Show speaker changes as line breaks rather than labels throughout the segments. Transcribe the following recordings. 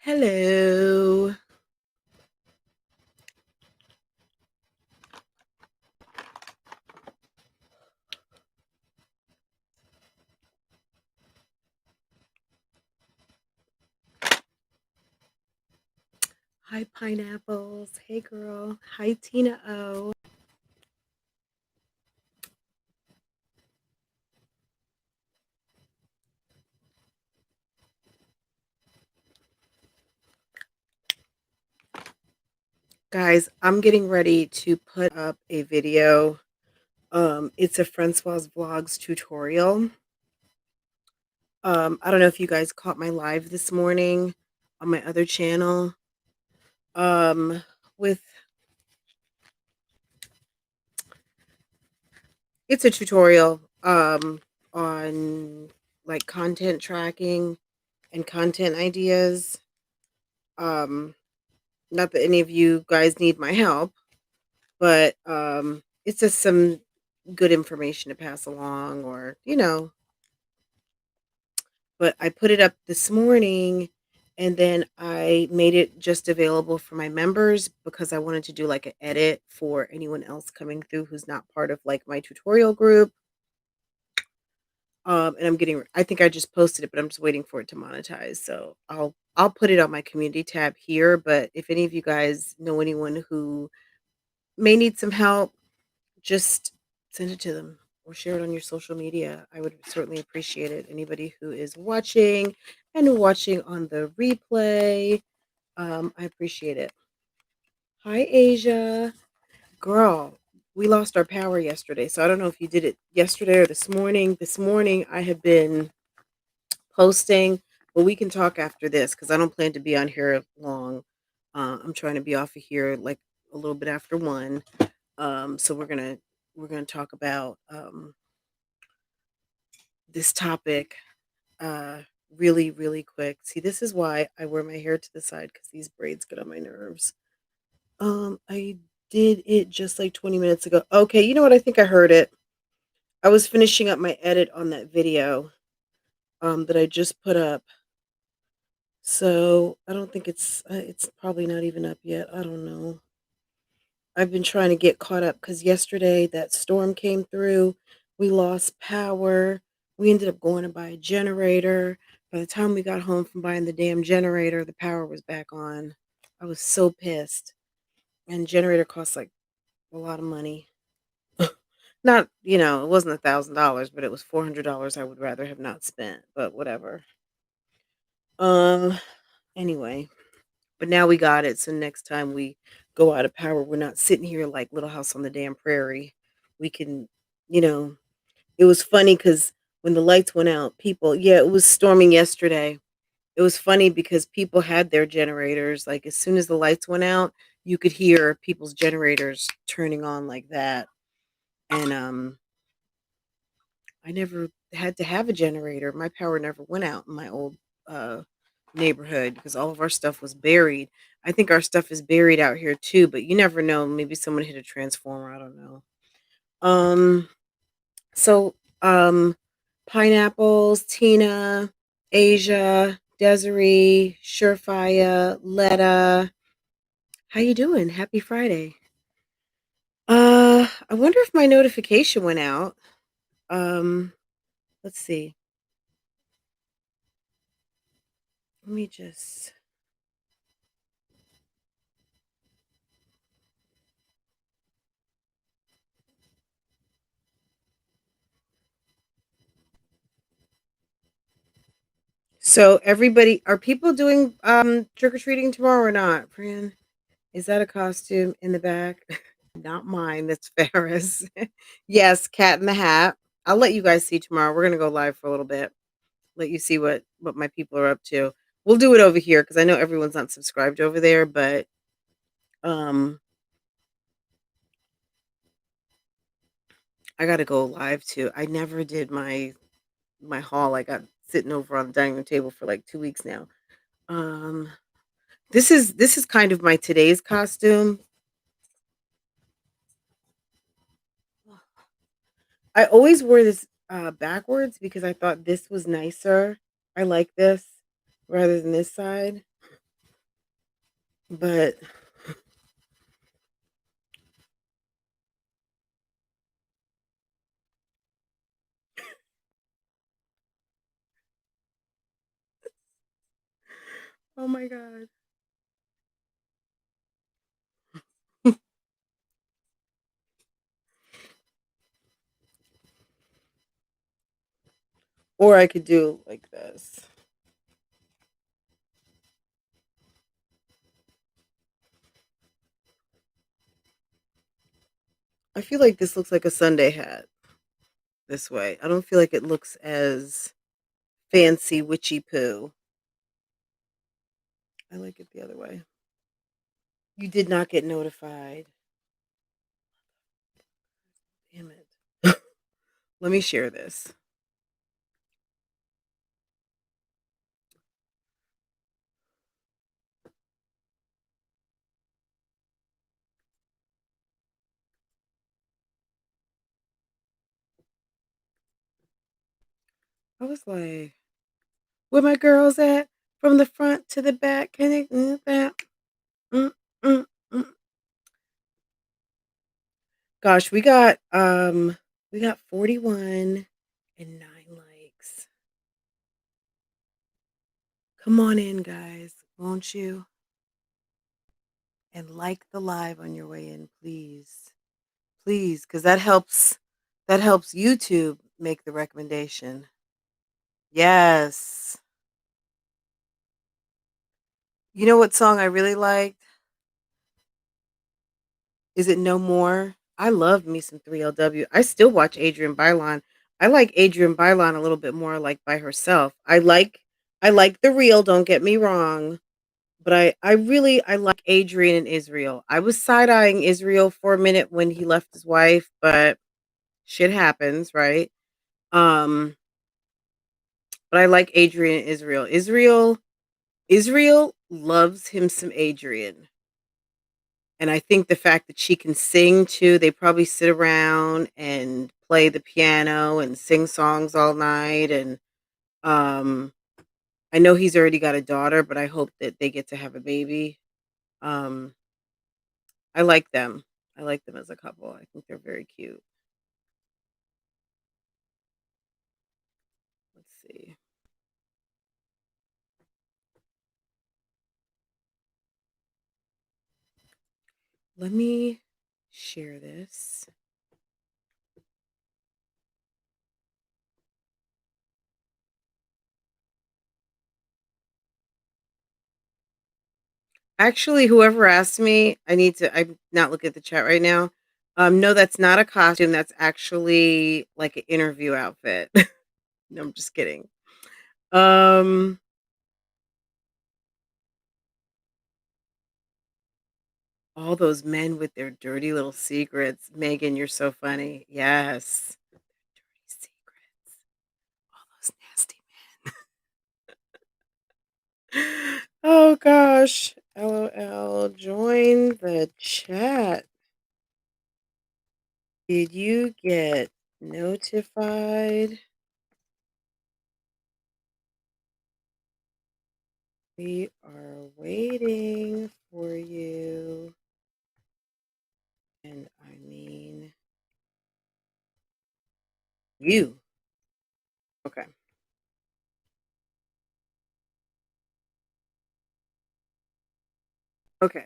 Hello. Hi, pineapples. Hey, girl. Hi, Tina O. Guys, I'm getting ready to put up a video. It's a Francoise Vlogs tutorial. I don't know if you guys caught my live this morning on my other channel. With It's a tutorial on like content tracking and content ideas. Um, Not that any of you guys need my help, but it's just some good information to pass along, or but I put it up this morning, and then I made it just available for my members because I wanted to do like an edit for anyone else coming through who's not part of like my tutorial group. And I think I just posted it, but I'm just waiting for it to monetize, so I'll put it on my community tab here. But if any of you guys know anyone who may need some help, just send it to them or share it on your social media. I would certainly appreciate it. Anybody who is watching and watching on the replay, I appreciate it. Hi, Asia. Girl, we lost our power yesterday, so I don't know if you did it yesterday or this morning. This morning, I have been posting, but we can talk after this because I don't plan to be on here long. I'm trying to be off of here like a little bit after 1. So we're gonna talk about this topic really, really quick. See, this is why I wear my hair to the side because these braids get on my nerves. I did it just like 20 minutes ago. Okay, you know what? I think I heard it. I was finishing up my edit on that video that I just put up. So I don't think it's probably not even up yet. I don't know. I've been trying to get caught up because yesterday that storm came through. We lost power. We ended up going to buy a generator. By the time we got home from buying the damn generator, the power was back on. I was so pissed. And generator costs like a lot of money. Not, it wasn't $1,000, but it was $400 I would rather have not spent, but whatever. Um, anyway, but now we got it. So next time we go out of power, we're not sitting here like Little House on the Damn Prairie. We can, you know, it was funny because when the lights went out, yeah, it was storming yesterday. It was funny because people had their generators. Like as soon as the lights went out, you could hear people's generators turning on like that. And I never had to have a generator. My power never went out in my old uh neighborhood because all of our stuff was buried. I think our stuff is buried out here too, but you never know. Maybe someone hit a transformer. I don't know. Um, so pineapples, Tina, Asia, Desiree, Surefire, Letta. How you doing? Happy Friday. I wonder if my notification went out. Um, let's see. Let me just So everybody, are people doing trick or treating tomorrow or not? Fran, is that a costume in the back? Not mine. That's Ferris. Yes, Cat in the Hat. I'll let you guys see tomorrow. We're gonna go live for a little bit. Let you see what my people are up to. We'll do it over here because I know everyone's not subscribed over there, but um, I gotta go live too. I never did my haul. I got sitting over on the dining room table for like 2 weeks now. Um, this is kind of my today's costume. I always wore this backwards because I thought this was nicer. I like this rather than this side. But oh my god. Or I could do like this. I feel like this looks like a Sunday hat this way. I don't feel like it looks as fancy witchy poo. I like it the other way. You did not get notified. Damn it. Let me share this. I was like, where my girls at? From the front to the back. Can they that? Mm, mm, mm. Gosh, we got 41 and 9 likes. Come on in, guys, won't you? And like the live on your way in, please. Please, because that helps YouTube make the recommendation. Yes. You know what song I really liked? Is it No More? I love me some 3LW. I still watch Adrienne Bailon. I like Adrienne Bailon a little bit more like by herself. I like the real, don't get me wrong, but I like Adrienne and Israel. I was side-eyeing Israel for a minute when he left his wife, but shit happens, right? Um, but I like Adrienne and Israel. Israel loves him some Adrienne. And I think the fact that she can sing too, they probably sit around and play the piano and sing songs all night. And um, I know he's already got a daughter, but I hope that they get to have a baby. Um, I like them. I like them as a couple. I think they're very cute. Let's see. Let me share this. Actually, whoever asked me, I'm not looking at the chat right now. No, that's not a costume. That's actually like an interview outfit. No, I'm just kidding. Um, all those men with their dirty little secrets. Megan, you're so funny. Yes. Dirty secrets. All those nasty men. Oh gosh. LOL. Join the chat. Did you get notified? We are waiting for you. And I mean you. Okay. Okay.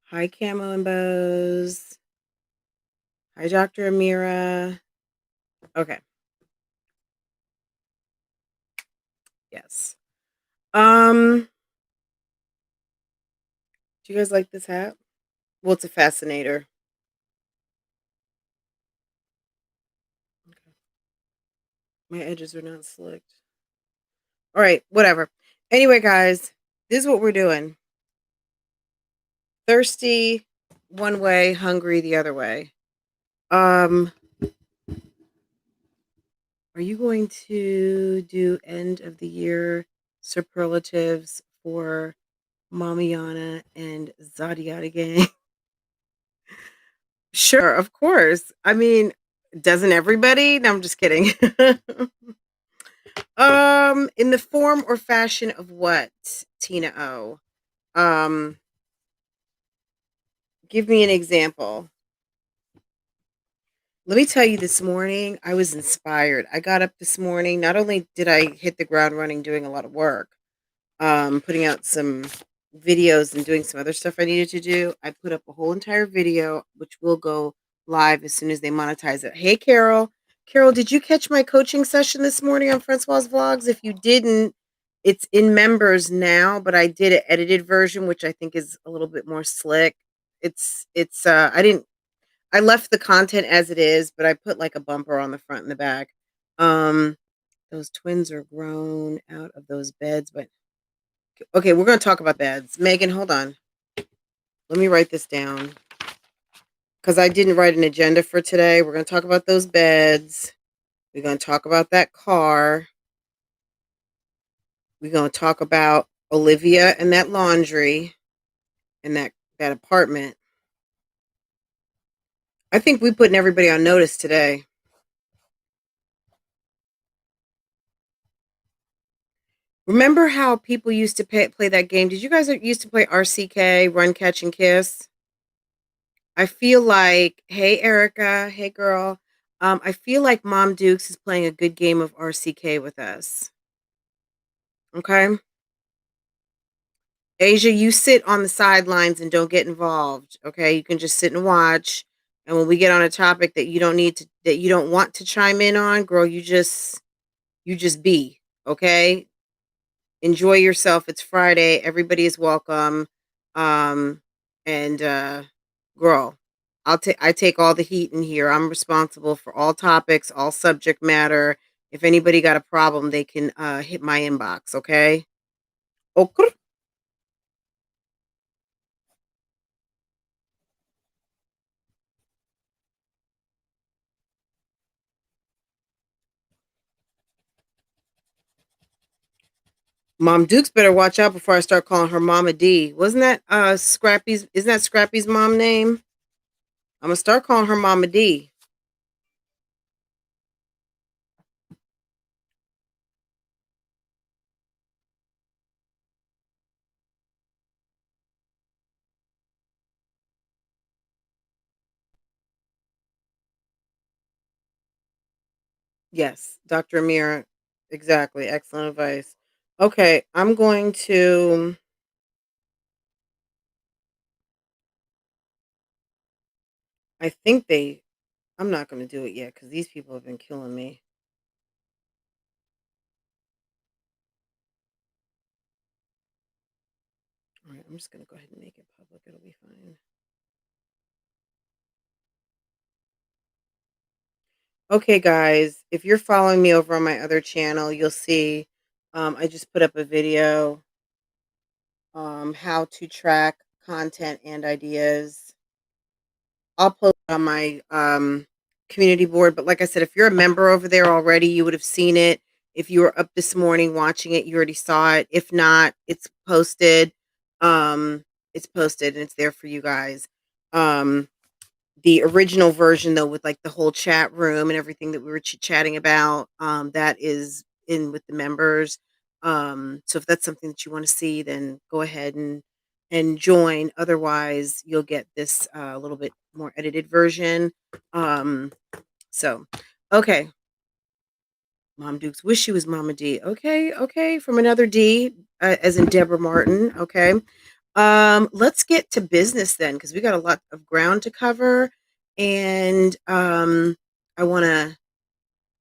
Hi, Camo and Bows. Hi, Dr. Amira. Okay. Yes. Do you guys like this hat? Well, it's a fascinator. Okay. My edges are not slicked. All right, whatever. Anyway, guys, this is what we're doing. Thirsty one way, hungry the other way. Are you going to do end of the year superlatives for Mommiana and Zaddy? Sure, of course. I mean, doesn't everybody? No, I'm just kidding. In the form or fashion of what, Tina O? Um, give me an example. Let me tell you, this morning, I was inspired. I got up this morning. Not only did I hit the ground running doing a lot of work, putting out some videos and doing some other stuff I needed to do, I put up a whole entire video, which will go live as soon as they monetize it. Hey, Carol. Carol, did you catch my coaching session this morning on Francoise Vlogs? If you didn't, it's in members now, but I did an edited version, which I think is a little bit more slick. I left the content as it is, but I put like a bumper on the front and the back. Um, those twins are grown out of those beds, but okay, we're going to talk about beds. Megan, hold on. Let me write this down because I didn't write an agenda for today. We're going to talk about those beds. We're going to talk about that car. We're going to talk about Olivia and that laundry and that apartment. I think we're putting everybody on notice today. Remember how people used to play that game? Did you guys used to play RCK, Run, Catch, and Kiss? I feel like, hey, Erica, hey, girl. I feel like Mom Dukes is playing a good game of RCK with us. Okay. Asia, you sit on the sidelines and don't get involved. Okay. You can just sit and watch. And when we get on a topic that you don't need to, that you don't want to chime in on, girl, you just be. Okay. Enjoy yourself. It's Friday. Everybody is welcome. Um, and girl, I take all the heat in here. I'm responsible for all topics, all subject matter. If anybody got a problem, they can hit my inbox, okay? Okay. Mom Dukes better watch out before I start calling her Mama D. Wasn't that Scrappy's isn't that Scrappy's mom name? I'm gonna start calling her Mama D. Yes, Dr. Amira. Exactly. Excellent advice. Okay, I'm going to I think I'm not going to do it yet because these people have been killing me. All right, I'm just going to go ahead and make it public. It'll be fine. Okay, guys, if you're following me over on my other channel, you'll see I just put up a video how to track content and ideas. I'll post on my community board. But like I said, if you're a member over there already, you would have seen it. If you were up this morning watching it, you already saw it. If not, it's posted. It's posted and it's there for you guys. Um, the original version, though, with like the whole chat room and everything that we were chatting about, that is in with the members. So if that's something that you want to see, then go ahead and join. Otherwise, you'll get this a little bit more edited version. Um, so, okay. Mom Dukes wish she was Mama D. Okay, okay, from another D, as in Deborah Martin. Okay. Let's get to business then, because we got a lot of ground to cover, and I want to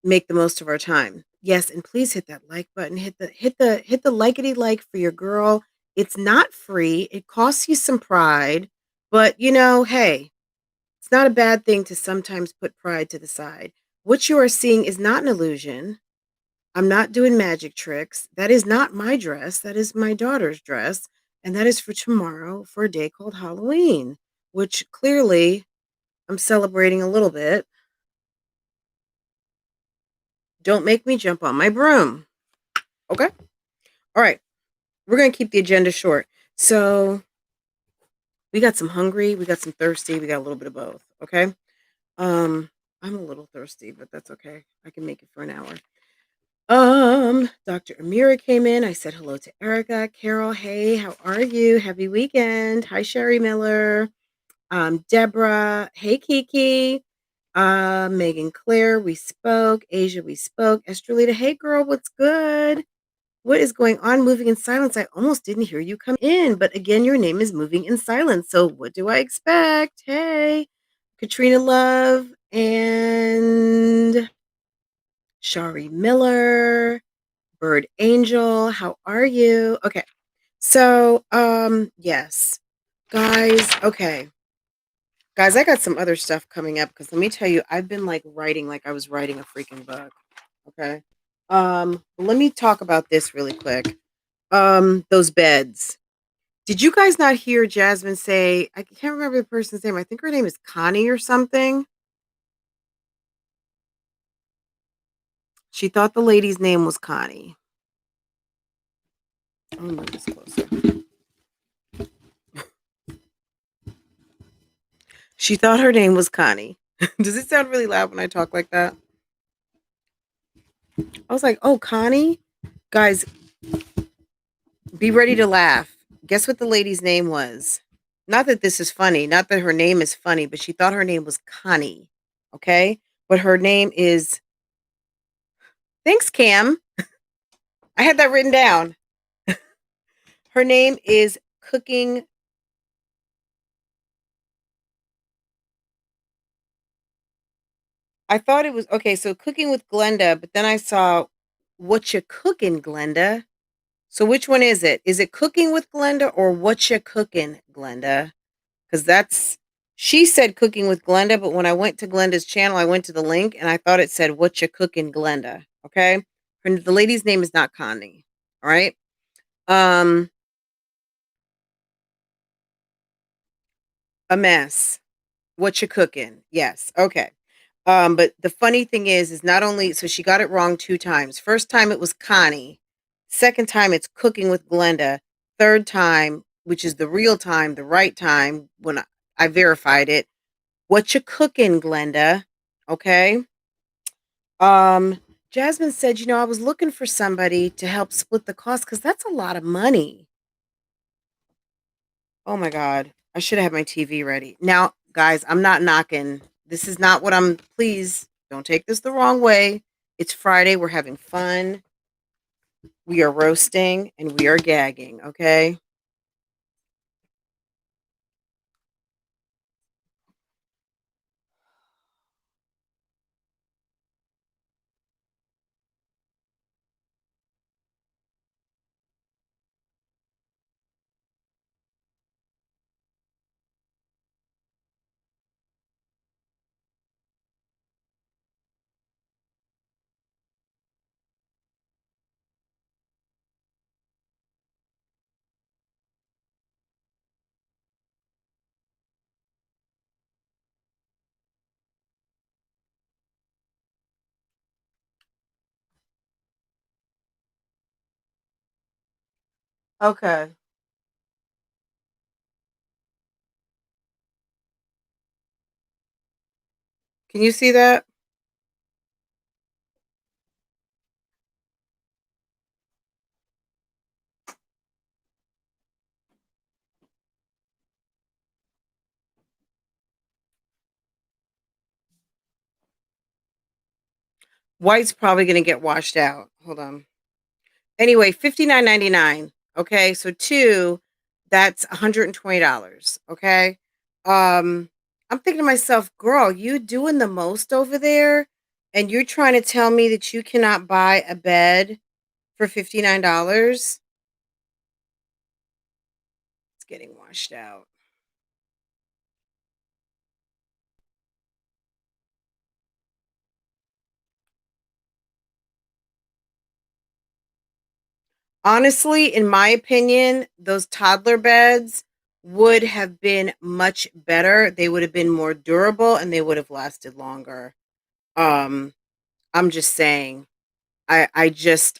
make the most of our time. Yes, and please hit that like button. Hit the likety like for your girl. It's not free. It costs you some pride, but hey, it's not a bad thing to sometimes put pride to the side. What you are seeing is not an illusion. I'm not doing magic tricks. That is not my dress. That is my daughter's dress. And that is for tomorrow for a day called Halloween, which clearly I'm celebrating a little bit. Don't make me jump on my broom. Okay. All right. We're going to keep the agenda short. So we got some hungry, we got some thirsty, we got a little bit of both. Okay. I'm a little thirsty, but that's okay. I can make it for an hour. Dr. Amira came in. I said hello to Erica. Carol, hey, how are you? Happy weekend. Hi, Sherry Miller. Deborah, hey, Kiki. Megan Claire, we spoke. Asia, we spoke. Estrelita, hey, girl, what's good? What is going on? Moving in silence. I almost didn't hear you come in, but again, your name is moving in silence. So what do I expect? Hey, Katrina Love and Shari Miller. Bird Angel, how are you? Okay. So, yes. Guys, okay. Guys, I got some other stuff coming up because let me tell you, I've been like writing like I was writing a freaking book. Okay. Let me talk about this really quick. Those beds. Did you guys not hear Jasmine say, I can't remember the person's name. I think her name is Connie or something. She thought the lady's name was Connie. I'm gonna move this closer. She thought her name was Connie. Does it sound really loud when I talk like that? I was like, oh, Connie? Guys, be ready to laugh. Guess what the lady's name was? Not that this is funny, not that her name is funny, but she thought her name was Connie. Okay? But her name is, thanks, Cam. I had that written down. Her name is Cooking. I thought it was, okay, so Cooking with Glenda, but then I saw What You Cooking, Glenda? So which one is it? Is it Cooking with Glenda or What You Cooking, Glenda? Because that's, she said Cooking with Glenda, but when I went to Glenda's channel, I went to the link and I thought it said What You Cooking, Glenda. Okay. The lady's name is not Connie. All right. Um, a mess. What you cooking? Yes. Okay. But the funny thing is not only, so she got it wrong 2 times. First time it was Connie. Second time it's Cooking with Glenda. Third time, which is the real time, the right time, when I verified it. What you cooking, Glenda? Okay. Um, Jasmine said, I was looking for somebody to help split the cost because that's a lot of money. Oh my God. I should have had my TV ready. Now, guys, I'm not knocking. This is not what I'm, please don't take this the wrong way. It's Friday. We're having fun. We are roasting and we are gagging. Okay. Okay. Can you see that? White's probably going to get washed out. Hold on. Anyway, $59.99. Okay, so two, that's $120. Okay. I'm thinking to myself, girl, you doing the most over there, and you're trying to tell me that you cannot buy a bed for $59? It's getting washed out. Honestly, in my opinion, those toddler beds would have been much better. They would have been more durable and they would have lasted longer. Um, I'm just saying. I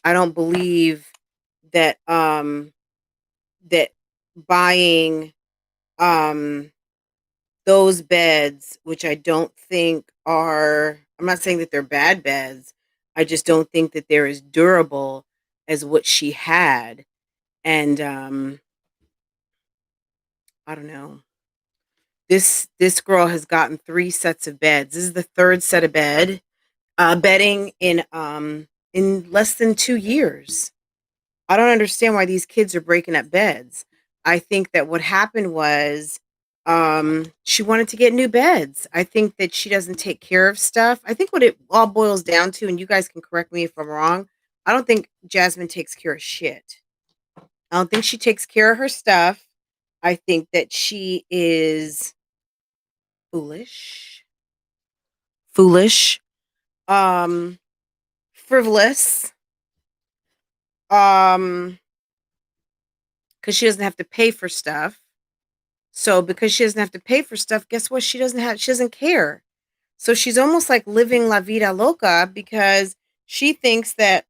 don't believe that that buying um those beds, which I don't think are, I'm not saying that they're bad beds, I just don't think that they're as durable as what she had. And I don't know. This girl has gotten 3 sets of beds. This is the 3rd set of bedding in less than 2 years. I don't understand why these kids are breaking up beds. I think that what happened was, she wanted to get new beds. I think that she doesn't take care of stuff. I think what it all boils down to, and you guys can correct me if I'm wrong, I don't think Jasmine takes care of shit. I don't think she takes care of her stuff. I think that she is foolish, foolish, um, frivolous, um, because she doesn't have to pay for stuff. So because she doesn't have to pay for stuff, guess what? She doesn't care. So she's almost like living la vida loca because she thinks that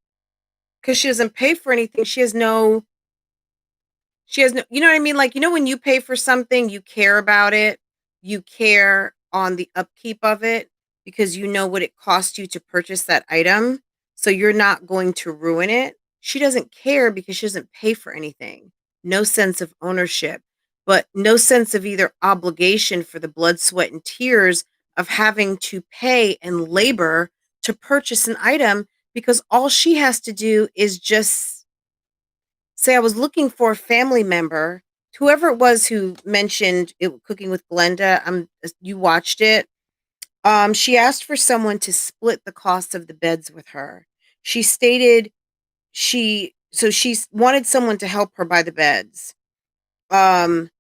because she doesn't pay for anything, she has no, you know what I mean? Like, when you pay for something, you care about it. You care on the upkeep of it because you know what it cost you to purchase that item. So you're not going to ruin it. She doesn't care because she doesn't pay for anything. No sense of ownership, but no sense of either obligation for the blood, sweat, and tears of having to pay and labor to purchase an item because all she has to do is just say, I was looking for a family member, whoever it was who mentioned it, Cooking with Glenda. You watched it. She asked for someone to split the cost of the beds with her. She stated she wanted someone to help her buy the beds. Um,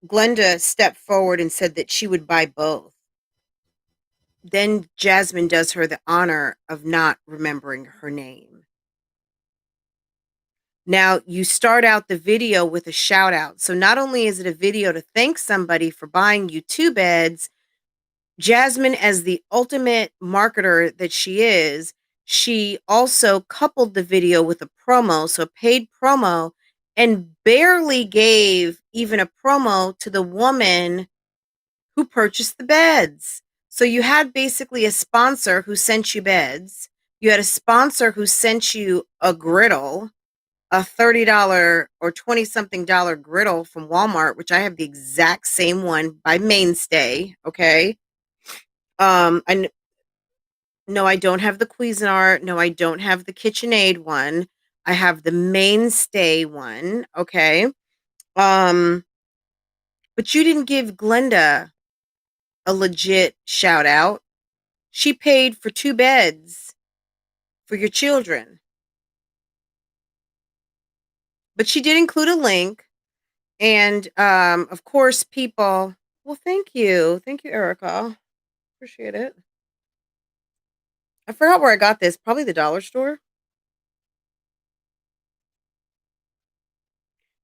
Glenda stepped forward and said that she would buy both. Then Jasmine does her the honor of not remembering her name. Now, you start out the video with a shout out. So not only is it a video to thank somebody for buying you 2 beds, Jasmine, as the ultimate marketer that she also coupled the video with a promo, so a paid promo, and barely gave even a promo to the woman who purchased the beds. So you had basically a sponsor who sent you beds. You had a sponsor who sent you a griddle, a $30 or 20 something dollar griddle from Walmart, which I have the exact same one by Mainstay. Okay. I No, I don't have the Cuisinart. No, I don't have the KitchenAid one. I have the Mainstay one. Okay. Um, but you didn't give Glenda a legit shout out. She paid for 2 beds for your children, but she did include a link. And of course, people. Well, thank you, Erica. Appreciate it. I forgot where I got this. Probably the dollar store.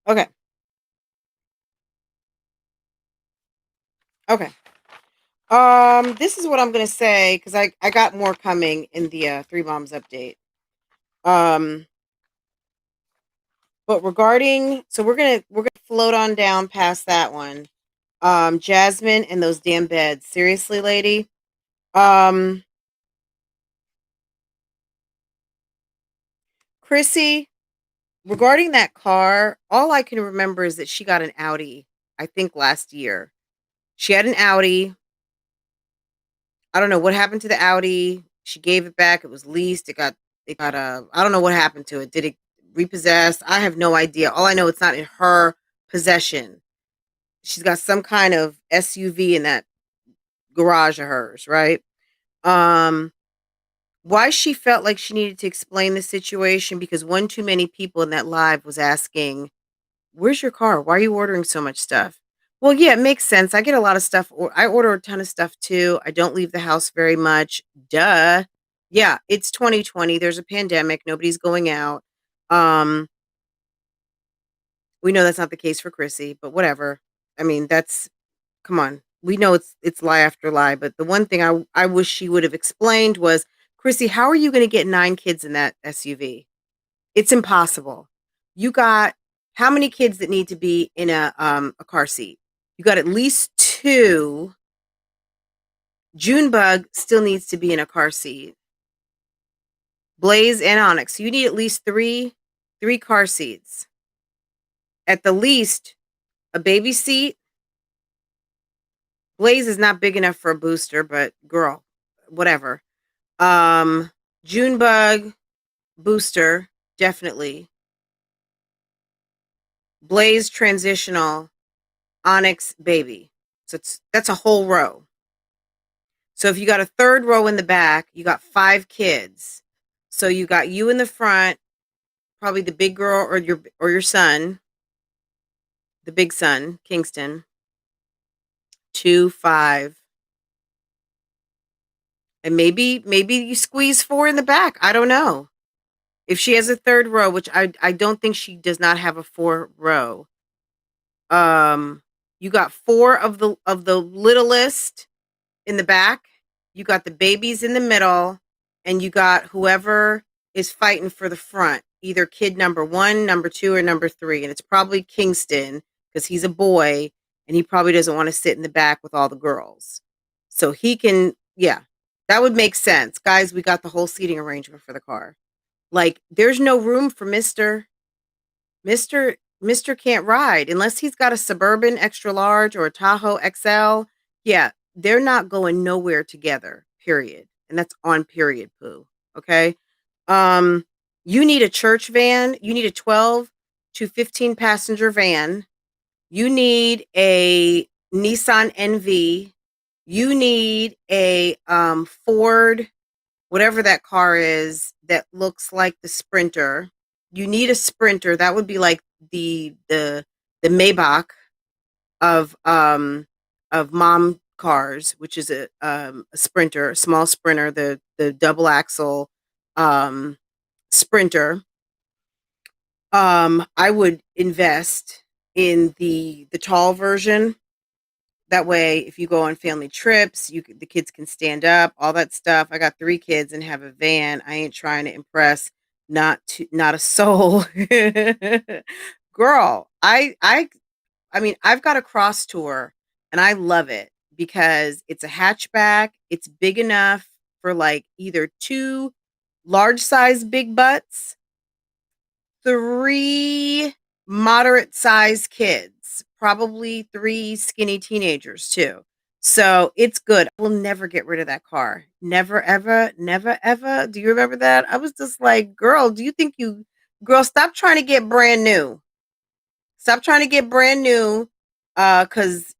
Okay. Okay. This is what I'm gonna say because I got more coming in the Three Moms update. Um, but regarding, so we're gonna float on down past that one. Jasmine and those damn beds. Seriously, lady. Um, Chrissy, regarding that car, all I can remember is that she got an Audi. I think last year she had an Audi. I don't know what happened to the Audi. She gave it back. It was leased. It got I don't know what happened to it. Did it repossess? I have no idea. All I know it's not in her possession. She's got some kind of SUV in that garage of hers, right? Um why she felt like she needed to explain the situation because one too many people in that live was asking, "Where's your car? Why are you ordering so much stuff?" Well, yeah, it makes sense. I get a lot of stuff, or I order a ton of stuff too. I don't leave the house very much. Duh. Yeah, it's 2020. There's a pandemic. Nobody's going out. Um, we know that's not the case for Chrissy, but whatever. I mean, that's come on. We know it's lie after lie, but the one thing I wish she would have explained was, Chrissy, how are you going to get 9 kids in that SUV? It's impossible. You got how many kids that need to be in a car seat? You got at least 2. Junebug still needs to be in a car seat. Blaze and Onyx. So you need at least three car seats. At the least, a baby seat. Blaze is not big enough for a booster, but girl, whatever. Junebug booster, definitely. Blaze transitional, Onyx baby. So that's a whole row. So if you got a third row in the back, you got 5 kids. So you got you in the front, probably the big girl or your son, the big son, Kingston. 2, 5. And maybe you squeeze 4 in the back. I don't know. If she has a third row, which I don't think she does not have a 4 row. You got 4 of the littlest in the back. You got the babies in the middle, and you got whoever is fighting for the front, either kid number 1, number 2, or number 3. And it's probably Kingston because he's a boy and he probably doesn't want to sit in the back with all the girls. So he can, yeah, that would make sense. Guys, we got the whole seating arrangement for the car. Like, there's no room for Mr. Mr. can't ride unless he's got a Suburban extra large or a Tahoe XL. Yeah, they're not going nowhere together, period. And that's on period, poo. Okay. You need a church van. You need a 12 to 15 passenger van. You need a Nissan NV. You need a Ford, whatever that car is that looks like the Sprinter. You need a Sprinter. That would be like the Maybach of mom cars, which is a Sprinter, a small Sprinter, the double axle Sprinter. I would invest in the tall version. That way, if you go on family trips, the kids can stand up, all that stuff. I got 3 kids and have a van. I ain't trying to impress not a soul. Girl, I mean, I've got a cross tour and I love it because it's a hatchback. It's big enough for like either 2 large size big butts, 3 moderate sized kids, probably 3 skinny teenagers too. So it's good. We'll never get rid of that car. Never, ever, never, ever. Do you remember that? I was just like, girl, girl, stop trying to get brand new. Stop trying to get brand new. Cause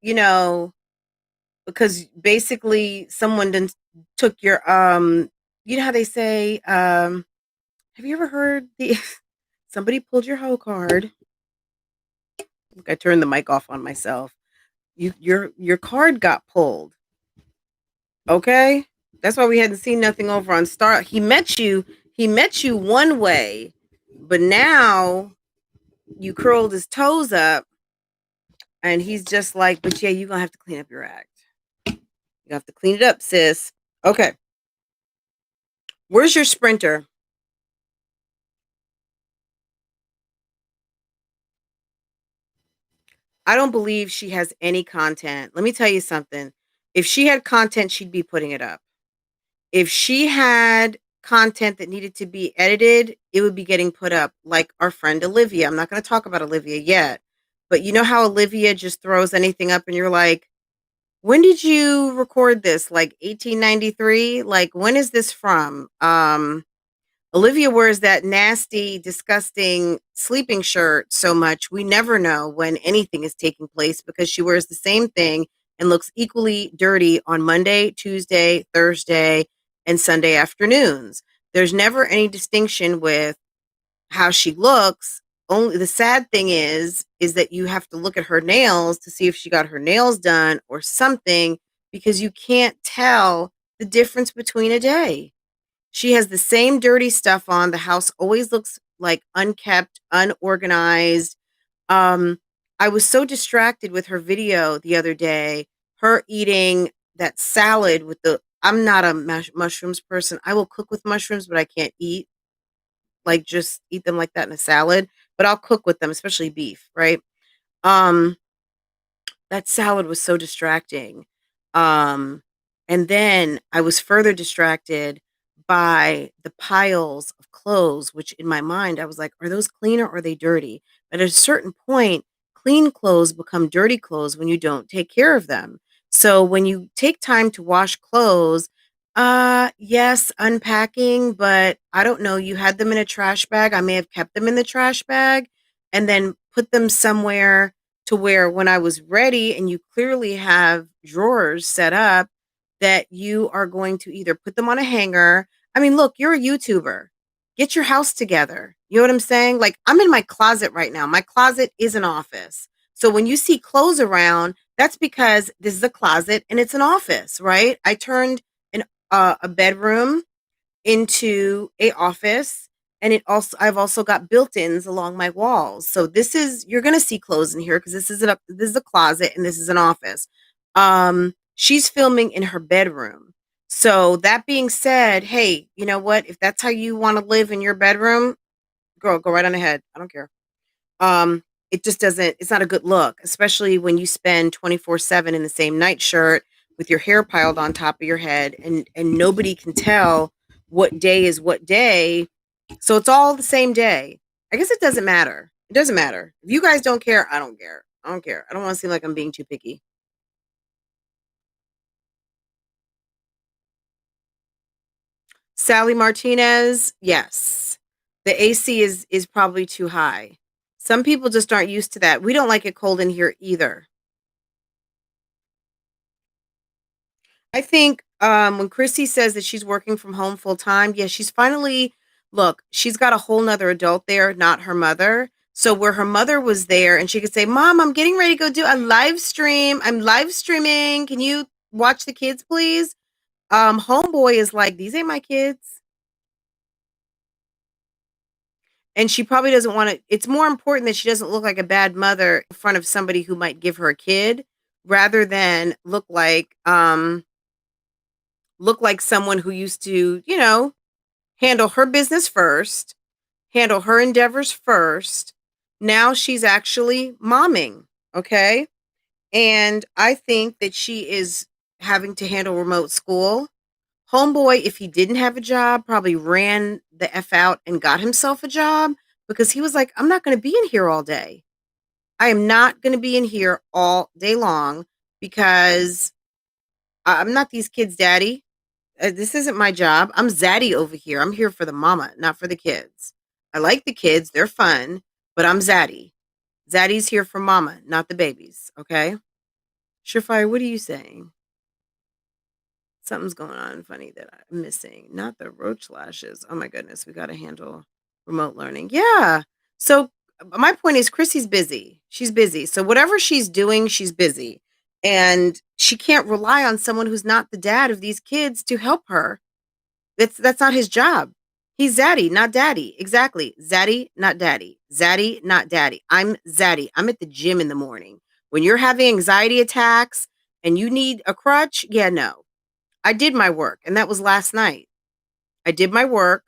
because basically someone done took your, you know how they say, have you ever heard somebody pulled your hoe card? Look, I turned the mic off on myself. Your card got pulled. Okay? That's why we hadn't seen nothing over on Star. He met you one way, but now you curled his toes up and he's just like, but yeah, you're gonna have to clean up your act. You have to clean it up, sis. Okay. Where's your Sprinter? I don't believe she has any content. Let me tell you something. If she had content, she'd be putting it up. If she had content that needed to be edited, it would be getting put up, like our friend Olivia. I'm not going to talk about Olivia yet, but you know how Olivia just throws anything up and you're like, when did you record this? Like 1893? Like, when is this from? Olivia wears that nasty, disgusting sleeping shirt so much, we never know when anything is taking place because she wears the same thing and looks equally dirty on Monday, Tuesday, Thursday, and Sunday afternoons. There's never any distinction with how she looks. Only the sad thing is that you have to look at her nails to see if she got her nails done or something because you can't tell the difference between a day. She has the same dirty stuff on. The house always looks like unkept, unorganized. I was so distracted with her video the other day, her eating that salad with I'm not a mushrooms person. I will cook with mushrooms, but I can't just eat them like that in a salad, but I'll cook with them, especially beef, right? Um, that salad was so distracting. And then I was further distracted by the piles of clothes, which in my mind, I was like, are those clean or are they dirty? But at a certain point, clean clothes become dirty clothes when you don't take care of them. So when you take time to wash clothes, yes, unpacking, but I don't know, you had them in a trash bag. I may have kept them in the trash bag and then put them somewhere to where when I was ready, and you clearly have drawers set up that you are going to either put them on a hanger. I mean, look, you're a YouTuber. Get your house together. You know what I'm saying? Like, I'm in my closet right now. My closet is an office. So when you see clothes around, that's because this is a closet and it's an office, right? I turned a bedroom into a office, and I've also got built-ins along my walls. So this is, you're going to see clothes in here because this is a closet and this is an office. She's filming in her bedroom. So that being said, hey, you know what? If that's how you want to live in your bedroom, girl, go right on ahead. I don't care. Um, it just doesn't, it's not a good look, especially when you spend 24/7 in the same nightshirt with your hair piled on top of your head, and nobody can tell what day is what day. So it's all the same day. I guess it doesn't matter. It doesn't matter. If you guys don't care, I don't care. I don't care. I don't want to seem like I'm being too picky. Sally Martinez, yes. The AC is probably too high. Some people just aren't used to that. We don't like it cold in here either. I think when Chrissy says that she's working from home full time, yeah, she's finally, look, she's got a whole nother adult there, not her mother. So where her mother was there and she could say, Mom, I'm getting ready to go do a live stream. I'm live streaming. Can you watch the kids, please? Homeboy is like, these ain't my kids. And she probably doesn't want to, it's more important that she doesn't look like a bad mother in front of somebody who might give her a kid rather than look like someone who used to, handle her business first, handle her endeavors first. Now she's actually momming, okay? And I think that she is having to handle remote school. Homeboy, if he didn't have a job, probably ran the F out and got himself a job because he was like, I'm not going to be in here all day. I am not going to be in here all day long because I'm not these kids' daddy. This isn't my job. I'm Zaddy over here. I'm here for the mama, not for the kids. I like the kids. They're fun, but I'm Zaddy. Zaddy's here for mama, not the babies. Okay. Surefire, what are you saying? Something's going on funny that I'm missing. Not the roach lashes. Oh my goodness. We got to handle remote learning. Yeah. So my point is Chrissy's busy. She's busy. So whatever she's doing, she's busy. And she can't rely on someone who's not the dad of these kids to help her. That's not his job. He's Zaddy, not daddy. Exactly. Zaddy, not daddy. Zaddy, not daddy. I'm Zaddy. I'm at the gym in the morning. When you're having anxiety attacks and you need a crutch, yeah, no. I did my work, and that was last night. I did my work,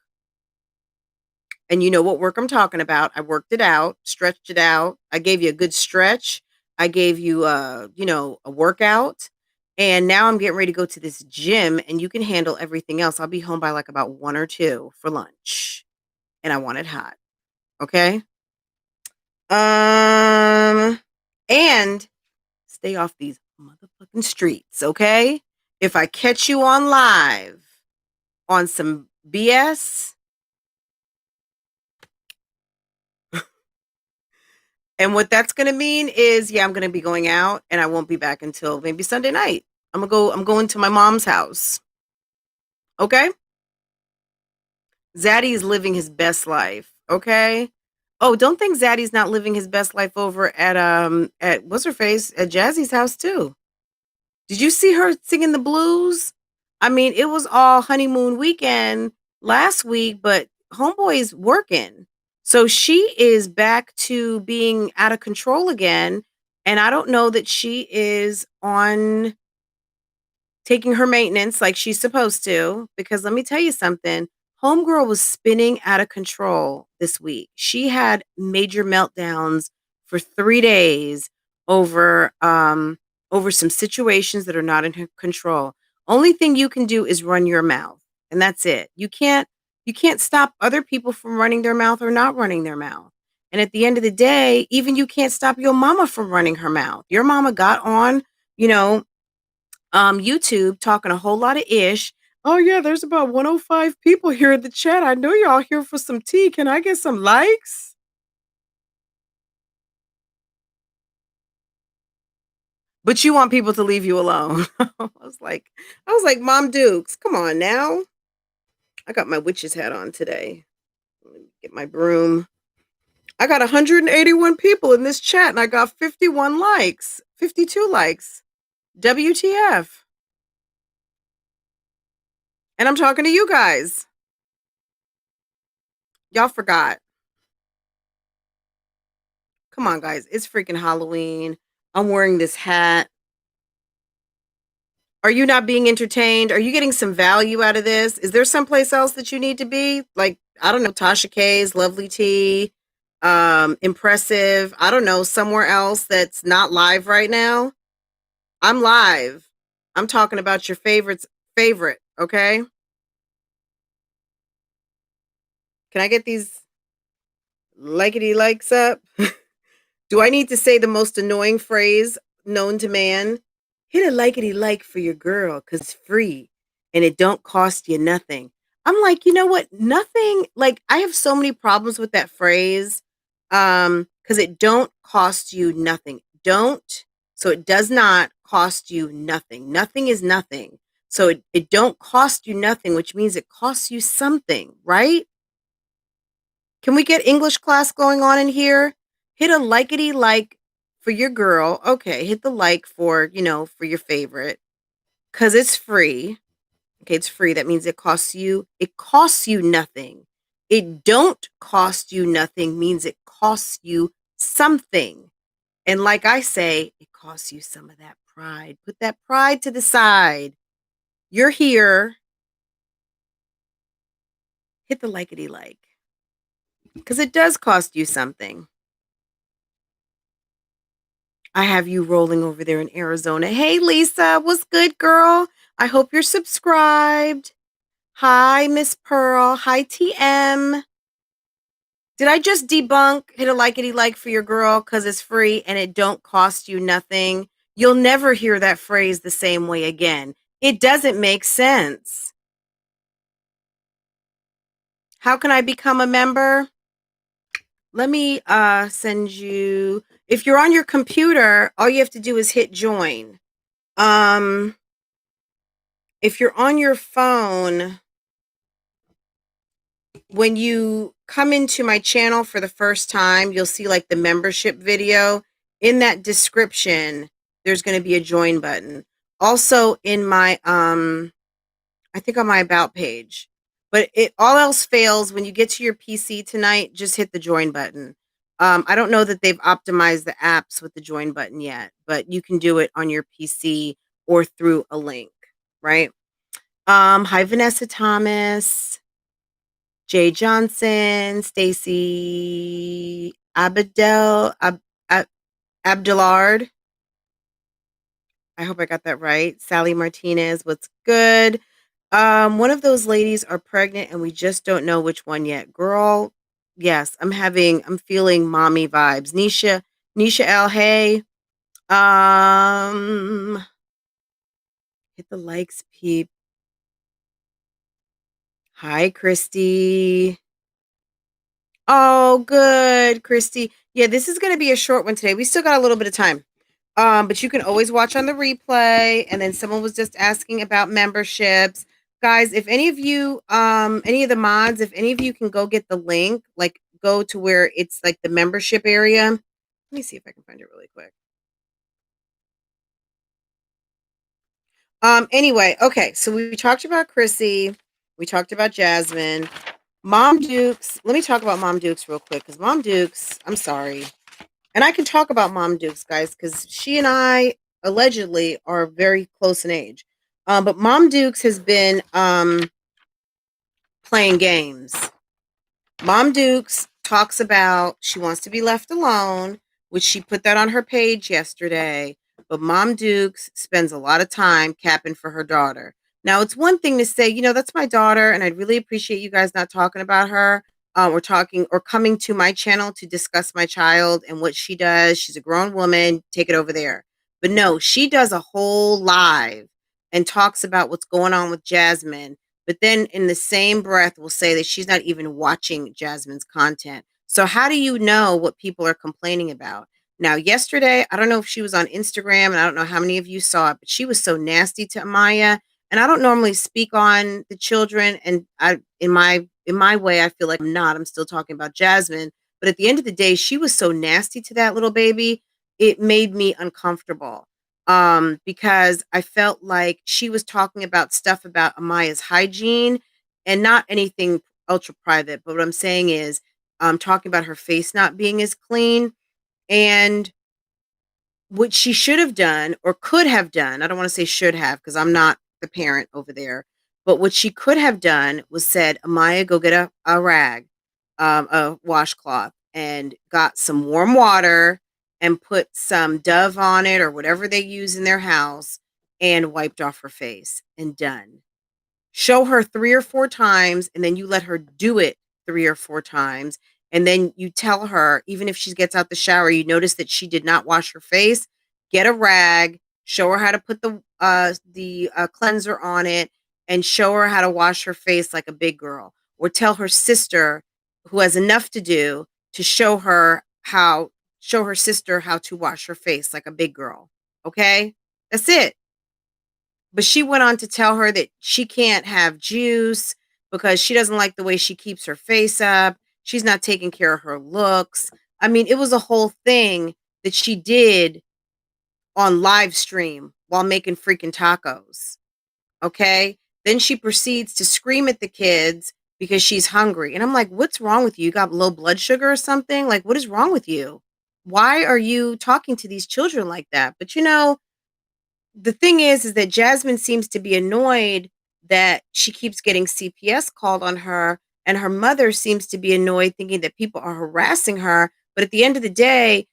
and you know what work I'm talking about. I worked it out, stretched it out. I gave you a good stretch. I gave you a workout. And now I'm getting ready to go to this gym and you can handle everything else. I'll be home by like about 1 or 2 for lunch. And I want it hot. Okay? Um and stay off these motherfucking streets, okay? If I catch you on live on some BS, and what that's going to mean is, yeah, I'm going to be going out and I won't be back until maybe Sunday night. I'm going to my mom's house. Okay? Zaddy is living his best life. Okay? Oh, don't think Zaddy's not living his best life over at what's her face at Jazzy's house too. Did you see her singing the blues? I mean, it was all honeymoon weekend last week, but homeboy's working. So she is back to being out of control again. And I don't know that she is on taking her maintenance like she's supposed to, because let me tell you something. Homegirl was spinning out of control this week. She had major meltdowns for 3 days over over some situations that are not in her control. Only thing you can do is run your mouth. and that's it. You can't stop other people from running their mouth or not running their mouth. And at the end of the day, even you can't stop your mama from running her mouth. Your mama got on, you know, YouTube talking a whole lot of ish. Oh yeah, there's about 105 people here in the chat. I know y'all here for some tea. Can I get some likes? But you want people to leave you alone. I was like, Mom Dukes, come on now. I got my witch's hat on today. Let me get my broom. I got 181 people in this chat and I got 51 likes, 52 likes. WTF. And I'm talking to you guys. Y'all forgot. Come on, guys. It's freaking Halloween. I'm wearing this hat. Are you not being entertained? Are you getting some value out of this? Is there someplace else that you need to be? Like, I don't know, Tasha K's, Lovely Tea, Impressive. I don't know, somewhere else that's not live right now. I'm live. I'm talking about your favorite, okay? Can I get these likety likes up? Do I need to say the most annoying phrase known to man? Hit a likety like for your girl because it's free and it don't cost you nothing. I'm like, you know what? Nothing. Like, I have so many problems with that phrase. Because it don't cost you nothing. Don't. So it does not cost you nothing. Nothing is nothing. So it don't cost you nothing, which means it costs you something, right? Can we get English class going on in here? Hit a likety like for your girl. Okay, hit the like for, for your favorite. Cause it's free. Okay, it's free. That means it costs you nothing. It don't cost you nothing means it costs you something. And like I say, it costs you some of that pride. Put that pride to the side. You're here. Hit the likety like. Because it does cost you something. I have you rolling over there in Arizona. Hey, Lisa, what's good, girl? I hope you're subscribed. Hi, Miss Pearl. Hi, TM. Did I just debunk hit a likety like for your girl because it's free and it don't cost you nothing? You'll never hear that phrase the same way again. It doesn't make sense. How can I become a member? Let me send you. If you're on your computer, all you have to do is hit join. If you're on your phone, when you come into my channel for the first time, you'll see like the membership video. In that description, there's going to be a join button. Also in my I think on my about page. But it all else fails when you get to your PC tonight, just hit the join button. I don't know that they've optimized the apps with the join button yet, but you can do it on your PC or through a link, right? Hi Vanessa Thomas, Jay Johnson, Stacy Abdulard. I hope I got that right. Sally Martinez, what's good? One of those ladies are pregnant and we just don't know which one yet. Girl, yes, I'm feeling mommy vibes. Nisha L, hey. Hit the likes, peep. Hi, Christy. Oh, good, Christy. Yeah, this is going to be a short one today. We still got a little bit of time. But you can always watch on the replay. And then someone was just asking about memberships. Guys, if any of you, any of the mods, if any of you can go get the link, like go to where it's like the membership area. Let me see if I can find it really quick. Anyway, okay, so we talked about Chrissy. We talked about Jasmine. Mom Dukes. Let me talk about Mom Dukes real quick because Mom Dukes, I'm sorry. And I can talk about Mom Dukes, guys, because she and I allegedly are very close in age. But Mom Dukes has been playing games. Mom Dukes talks about she wants to be left alone, which she put that on her page yesterday. But Mom Dukes spends a lot of time capping for her daughter. Now, it's one thing to say, that's my daughter, and I'd really appreciate you guys not talking about her, or talking or coming to my channel to discuss my child and what she does. She's a grown woman. Take it over there. But no, she does a whole live and talks about what's going on with Jasmine, but then in the same breath will say that she's not even watching Jasmine's content. So how do you know what people are complaining about? Now, yesterday, I don't know if she was on Instagram, and I don't know how many of you saw it, but she was so nasty to Amaya. And I don't normally speak on the children, and in my way, I feel like I'm not. I'm still talking about Jasmine. But at the end of the day, she was so nasty to that little baby, it made me uncomfortable. Because I felt like she was talking about stuff about Amaya's hygiene and not anything ultra private. But what I'm saying is, talking about her face not being as clean. And what she should have done or could have done, I don't want to say should have because I'm not the parent over there, but what she could have done was said, Amaya, go get a rag, a washcloth, and got some warm water and put some Dove on it or whatever they use in their house and wiped off her face and done. Show her 3 or 4 times, and then you let her do it 3 or 4 times, and then you tell her, even if she gets out the shower, you notice that she did not wash her face, get a rag, show her how to put the cleanser on it, and show her how to wash her face like a big girl. Or tell her sister, who has enough to do, to show her sister how to wash her face like a big girl, okay? That's it. But she went on to tell her that she can't have juice because she doesn't like the way she keeps her face up. She's not taking care of her looks. I mean, it was a whole thing that she did on live stream while making freaking tacos. Okay. Then she proceeds to scream at the kids because she's hungry. And I'm like, what's wrong with you? You got low blood sugar or something? Like, what is wrong with you? Why are you talking to these children like that? But the thing is that Jasmine seems to be annoyed that she keeps getting CPS called on her, and her mother seems to be annoyed thinking that people are harassing her. But at the end of the day,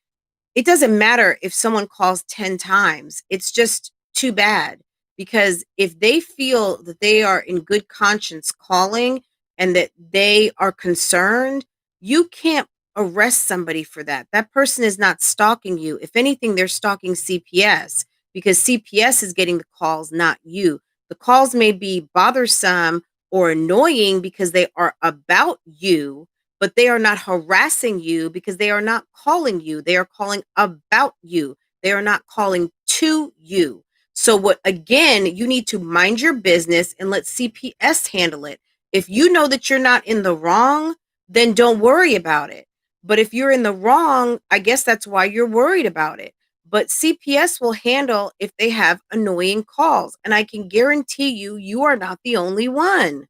it doesn't matter if someone calls 10 times. It's just too bad, because if they feel that they are in good conscience calling and that they are concerned, you can't arrest somebody for that. That person is not stalking you. If anything, they're stalking CPS, because CPS is getting the calls, not you. The calls may be bothersome or annoying because they are about you, but they are not harassing you because they are not calling you. They are calling about you. They are not calling to you. So what, again, you need to mind your business and let CPS handle it. If you know that you're not in the wrong, then don't worry about it. But if you're in the wrong, I guess that's why you're worried about it. But CPS will handle if they have annoying calls. And I can guarantee you, you are not the only one.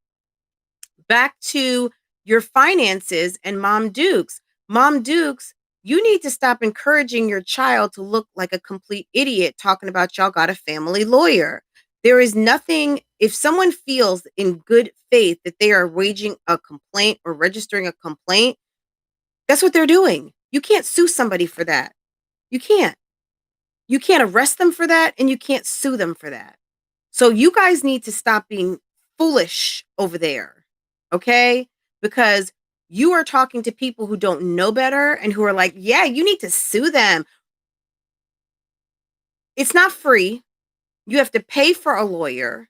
Back to your finances and Mom Dukes. Mom Dukes, you need to stop encouraging your child to look like a complete idiot talking about y'all got a family lawyer. There is nothing, if someone feels in good faith that they are waging a complaint or registering a complaint, that's what they're doing. You can't sue somebody for that. You can't. You can't arrest them for that, and you can't sue them for that. So you guys need to stop being foolish over there, okay? Because you are talking to people who don't know better and who are like, yeah, you need to sue them. It's not free. You have to pay for a lawyer.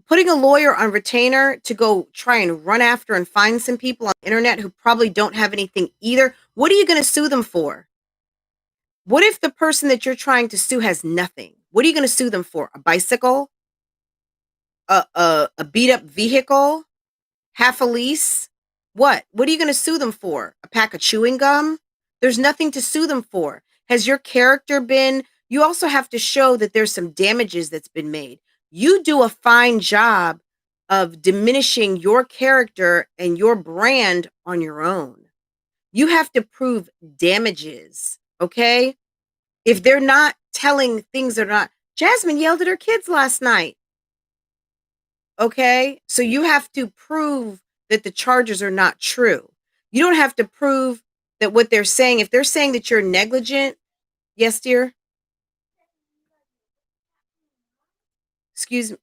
Putting a lawyer on retainer to go try and run after and find some people on the internet who probably don't have anything either. What are you going to sue them for? What if the person that you're trying to sue has nothing? What are you going to sue them for? A bicycle? A beat up vehicle? Half a lease? What? What are you going to sue them for? A pack of chewing gum? There's nothing to sue them for. Has your character been, you also have to show that there's some damages that's been made. You do a fine job of diminishing your character and your brand on your own. You have to prove damages, okay? If they're not telling things that are not, Jasmine yelled at her kids last night. Okay, so you have to prove that the charges are not true. You don't have to prove that what they're saying, if they're saying that you're negligent, yes, dear. Excuse me.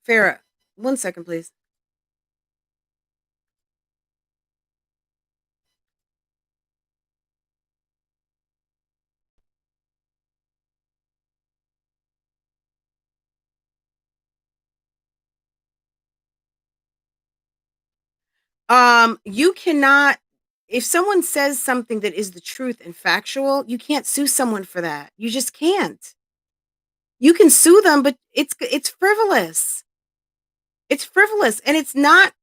Farrah, 1 second, please. You cannot, if someone says something that is the truth and factual, you can't sue someone for that. You just can't. You can sue them, but it's frivolous. It's frivolous, and it's not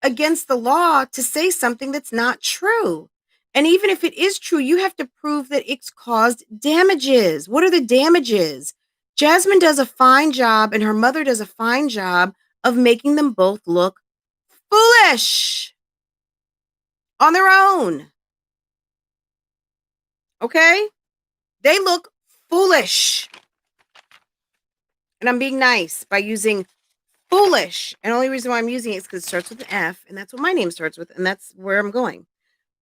against the law to say something that's not true. And even if it is true, you have to prove that it's caused damages. What are the damages? Jasmine does a fine job, and her mother does a fine job of making them both look foolish on their own. Okay? They look foolish. And I'm being nice by using foolish. And the only reason why I'm using it is because it starts with an F, and that's what my name starts with, and that's where I'm going.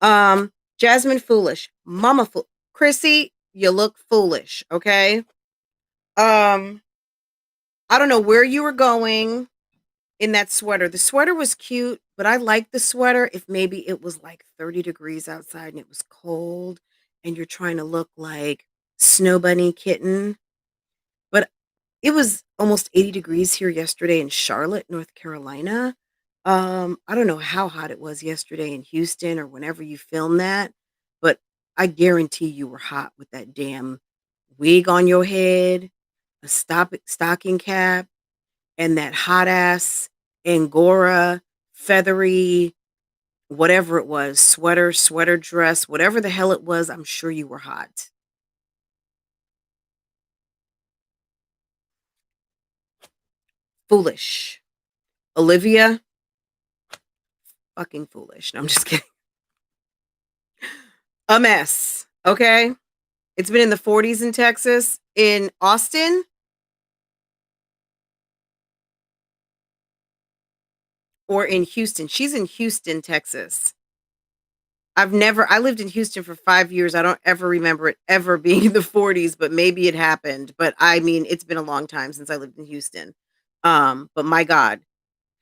Jasmine foolish. Mama Chrissy, you look foolish, okay? I don't know where you were going in that sweater. The sweater was cute, but I like the sweater if maybe it was like 30 degrees outside and it was cold and you're trying to look like Snow Bunny Kitten. But it was almost 80 degrees here yesterday in Charlotte, North Carolina. I don't know how hot it was yesterday in Houston or whenever you filmed that, but I guarantee you were hot with that damn wig on your head, a stocking cap, and that hot ass Angora feathery whatever it was, sweater dress, whatever the hell it was. I'm sure you were hot. Foolish. Olivia, fucking foolish. No, I'm just kidding. A mess. Okay. It's been in the 40s in Texas. In Austin or in Houston. She's in Houston, Texas. I lived in Houston for 5 years. I don't ever remember it ever being in the 40s, but maybe it happened. But I mean, it's been a long time since I lived in Houston. But my God,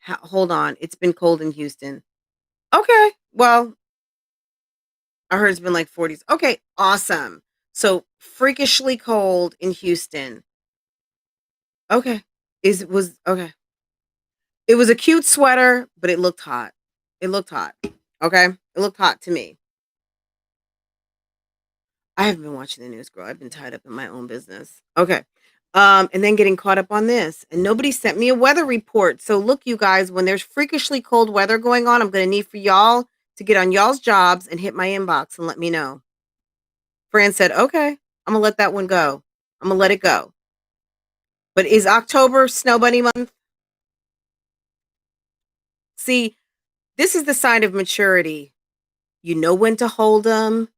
hold on. It's been cold in Houston. Okay. Well, I heard it's been like 40s. Okay. Awesome. So freakishly cold in Houston. Okay. Was okay. It was a cute sweater, but it looked hot. It looked hot. Okay? It looked hot to me. I haven't been watching the news, girl. I've been tied up in my own business. Okay. And then getting caught up on this. And nobody sent me a weather report. So look, you guys, when there's freakishly cold weather going on, I'm gonna need for y'all to get on y'all's jobs and hit my inbox and let me know. Fran said, okay, I'm gonna let that one go. I'm gonna let it go. But is October Snow Bunny month? See, this is the sign of maturity. You know when to hold them.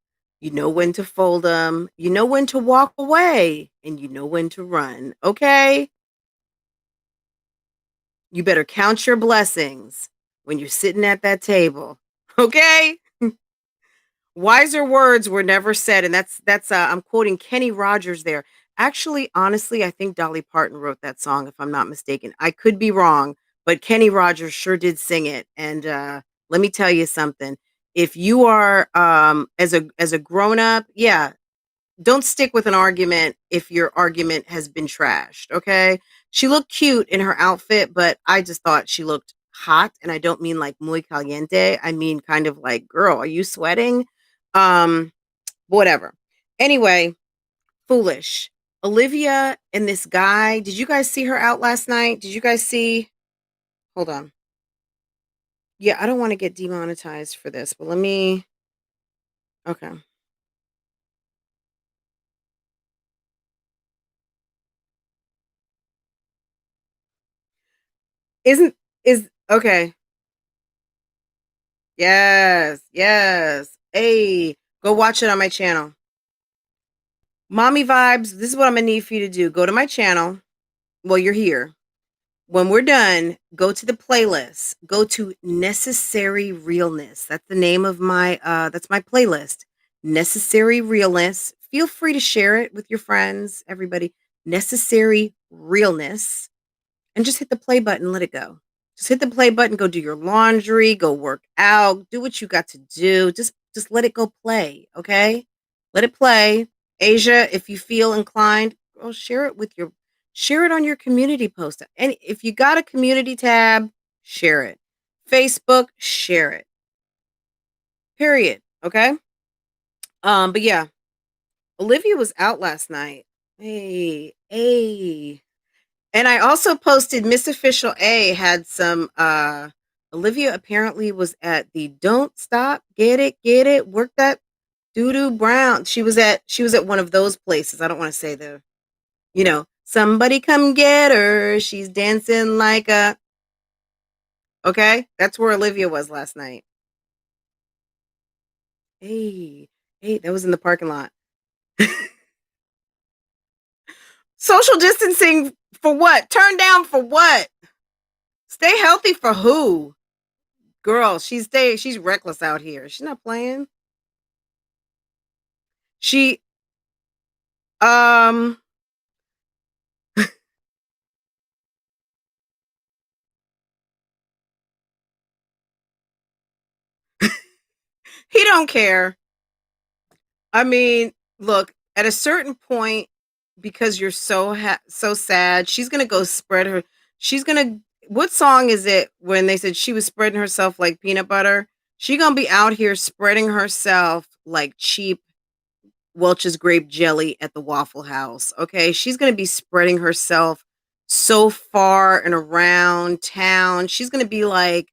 You know when to fold them. You know when to walk away. And you know when to run. Okay? You better count your blessings when you're sitting at that table. Okay? Wiser words were never said. And that's I'm quoting Kenny Rogers there. Actually, honestly, I think Dolly Parton wrote that song, if I'm not mistaken. I could be wrong, but Kenny Rogers sure did sing it. And let me tell you something. If you are as a grown up, yeah, don't stick with an argument if your argument has been trashed. Okay. She looked cute in her outfit, but I just thought she looked hot. And I don't mean like muy caliente. I mean kind of like, girl, are you sweating? Um, whatever. Anyway, foolish. Olivia and this guy. Did you guys see her out last night? Did you guys see? Hold on. Yeah, I don't want to get demonetized for this, but let me. Okay. Isn't is okay. Yes, yes. Hey, go watch it on my channel. Mommy Vibes, this is what I'm gonna need for you to do. Go to my channel. Well, you're here. When we're done, go to the playlist. Go to Necessary Realness. That's the name of my that's my playlist. Necessary Realness. Feel free to share it with your friends, everybody. Necessary Realness. and just hit the play button, let it go. Just hit the play button, go do your laundry, go work out, do what you got to do. Just let it go play, okay? Let it play. Asia, if you feel inclined, girl, share it on your community post. And if you got a community tab, share it. Facebook, share it. Period. Okay? But yeah, Olivia was out last night. Hey, hey. And I also posted Miss Official A had some Olivia apparently was at the Don't Stop, get it, work that doo-doo brown. She was at one of those places. I don't want to say somebody come get her. She's dancing like a okay. That's where Olivia was last night. Hey, hey, that was in the parking lot. Social distancing for what? Turn down for what? Stay healthy for who? Girl, she's reckless out here. She's not playing. She um he don't care. I mean, look, at a certain point because you're so sad, she's going to go spread her she's going to what song is it when they said she was spreading herself like peanut butter? She going to be out here spreading herself like cheap Welch's grape jelly at the Waffle House. Okay, she's going to be spreading herself so far and around town. She's going to be like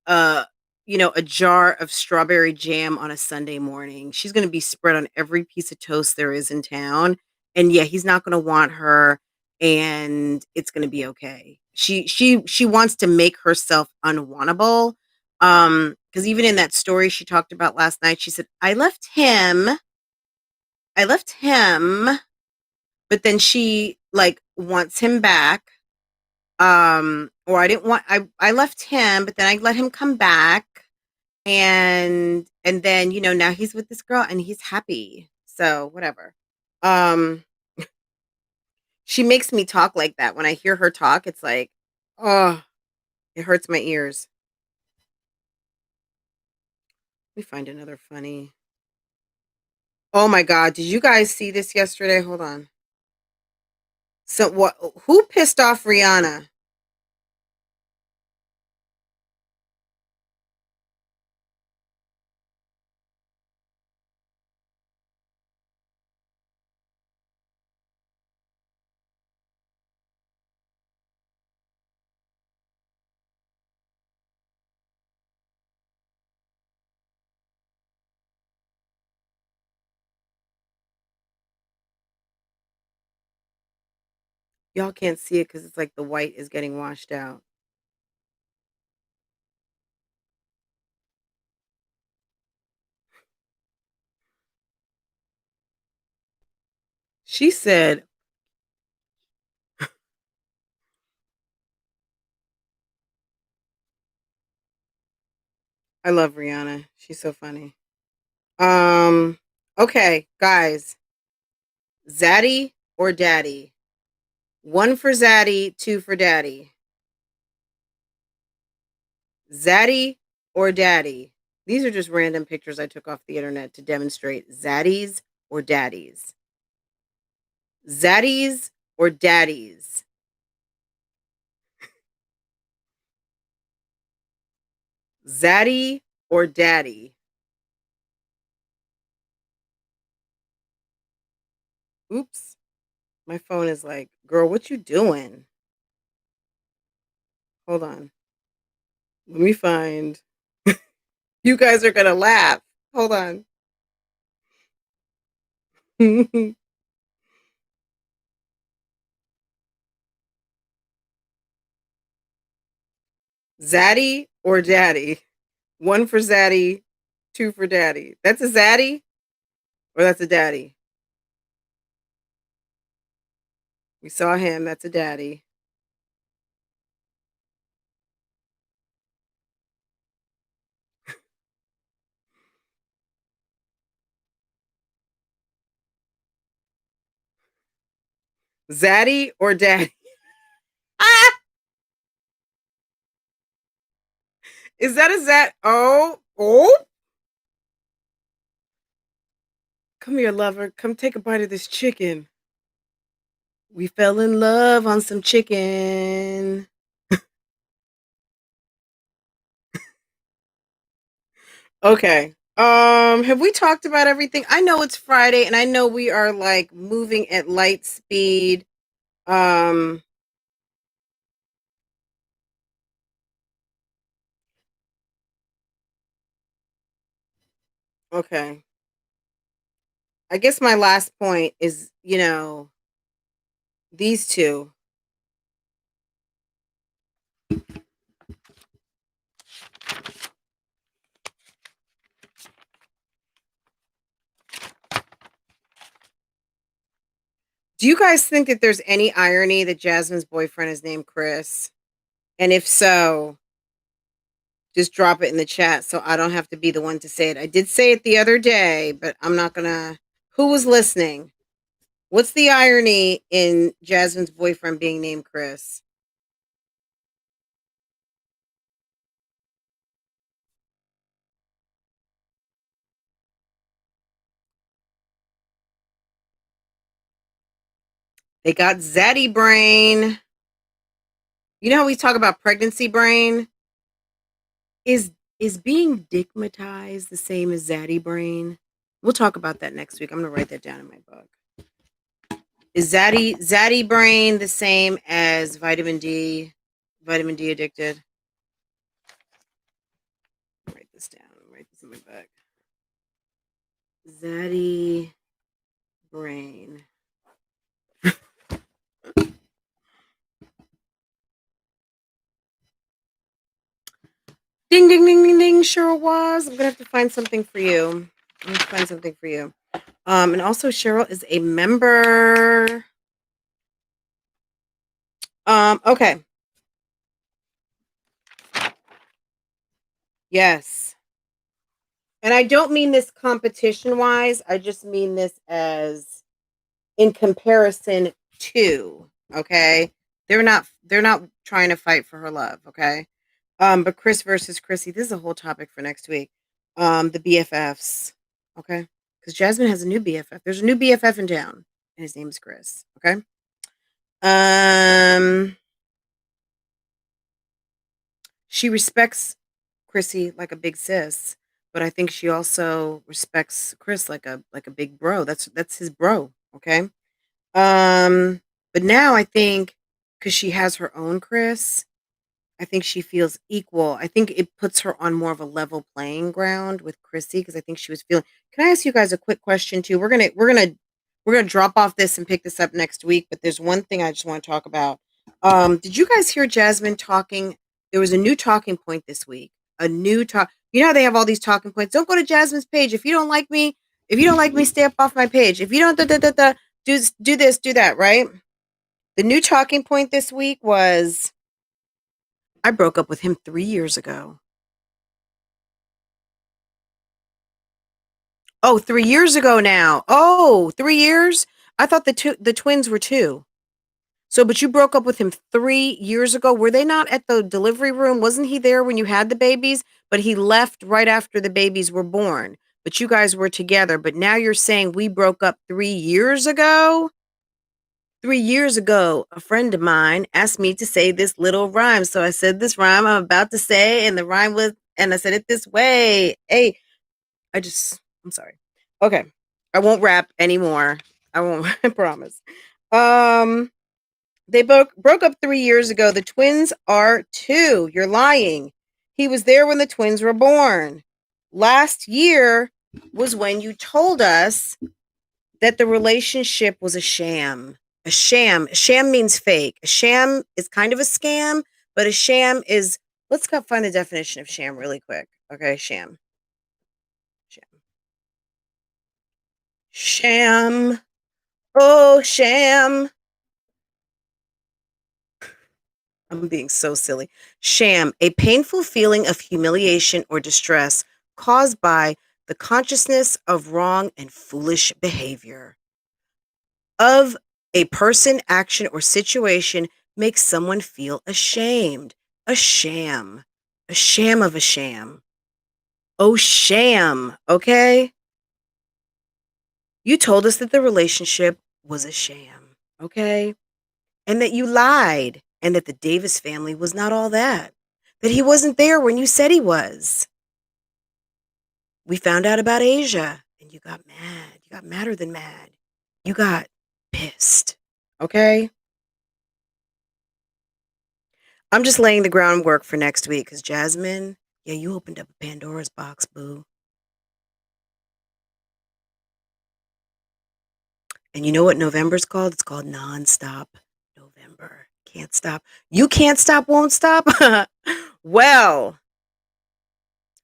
uh a jar of strawberry jam on a Sunday morning. She's going to be spread on every piece of toast there is in town. And yeah, he's not going to want her and it's going to be okay. She wants to make herself unwantable. Cuz even in that story she talked about last night, she said, I left him, but then she like wants him back. Or I left him, but then I let him come back and then now he's with this girl and he's happy, so whatever. um she makes me talk like that. When I hear her talk, it's like, oh, it hurts my ears. Let me find another funny. Oh my god, did you guys see this yesterday? Hold on. So what, who pissed off Rihanna? Y'all can't see it because it's like the white is getting washed out. She said, I love Rihanna, she's so funny. um okay, guys, Zaddy or Daddy? One for Zaddy, two for Daddy. Zaddy or Daddy? These are just random pictures I took off the internet to demonstrate Zaddies or Daddies. Zaddies or Daddies? Zaddy or Daddy? Oops. My phone is like, girl, what you doing? Hold on. Let me find. You guys are going to laugh. Hold on. Zaddy or Daddy? One for Zaddy, two for Daddy. That's a Zaddy or that's a Daddy? We saw him. That's a Daddy. Zaddy or Daddy? Is that a Zat? Oh, oh. Come here, lover. Come take a bite of this chicken. We fell in love on some chicken. Okay. Have we talked about everything? I know it's Friday and I know we are like moving at light speed. Um, okay. I guess my last point is, these two. Do you guys think that there's any irony that Jasmine's boyfriend is named Chris? And if so, just drop it in the chat so I don't have to be the one to say it. I did say it the other day, but I'm not gonna. Who was listening? What's the irony in Jasmine's boyfriend being named Chris? They got Zaddy brain. You know how we talk about pregnancy brain? Is is being digmatized the same as Zaddy brain? We'll talk about that next week. I'm gonna write that down in my book. Is Zaddy brain the same as vitamin D? Vitamin D addicted? Write this down. Write this in my book. Zaddy brain. Ding ding ding ding ding. Sure was. I'm gonna have to find something for you. I'm gonna find something for you. And also Cheryl is a member. Okay. Yes. And I don't mean this competition wise. I just mean this as in comparison to, okay? They're not trying to fight for her love, okay? But Chris versus Chrissy, this is a whole topic for next week. The BFFs, okay? Because Jasmine has a new BFF. There's a new BFF in town, and his name is Chris, okay? Um, she respects Chrissy like a big sis, but I think she also respects Chris like a big bro. That's his bro, okay? Um, but now I think because she has her own Chris, I think she feels equal. I think it puts her on more of a level playing ground with Chrissy because I think she was feeling. Can I ask you guys a quick question too? We're gonna drop off this and pick this up next week. But there's one thing I just want to talk about. Did you guys hear Jasmine talking? There was a new talking point this week. A new talk. You know how they have all these talking points. Don't go to Jasmine's page if you don't like me. If you don't like me, stay up off my page. If you don't do this, do that. Right. The new talking point this week was I broke up with him 3 years ago. Oh, 3 years ago now. Oh, 3 years? I thought the twins were two. So, but you broke up with him 3 years ago. Were they not at the delivery room? Wasn't he there when you had the babies? But he left right after the babies were born. But you guys were together. But now you're saying we broke up 3 years ago? 3 years ago, a friend of mine asked me to say this little rhyme. So I said this rhyme I'm about to say, and the rhyme was, and I said it this way. Hey, I'm sorry. Okay. I won't rap anymore. I won't, I promise. Um, they broke up 3 years ago. The twins are two. You're lying. He was there when the twins were born. Last year was when you told us that the relationship was a sham. A sham. A sham means fake. A sham is kind of a scam, but a sham is, let's go find the definition of sham really quick. Okay, sham. Sham. Sham. Oh, sham. I'm being so silly. Sham, a painful feeling of humiliation or distress caused by the consciousness of wrong and foolish behavior of a person, action, or situation makes someone feel ashamed. A sham. A sham of a sham. Oh, sham, okay? You told us that the relationship was a sham, okay? And that you lied, and that the Davis family was not all that. That he wasn't there when you said he was. We found out about Asia, and you got mad. You got madder than mad. You got pissed, okay? I'm just laying the groundwork for next week because Jasmine, yeah, you opened up a Pandora's box, boo. And you know what November's called? It's called nonstop November. Can't stop. You can't stop, won't stop? Well,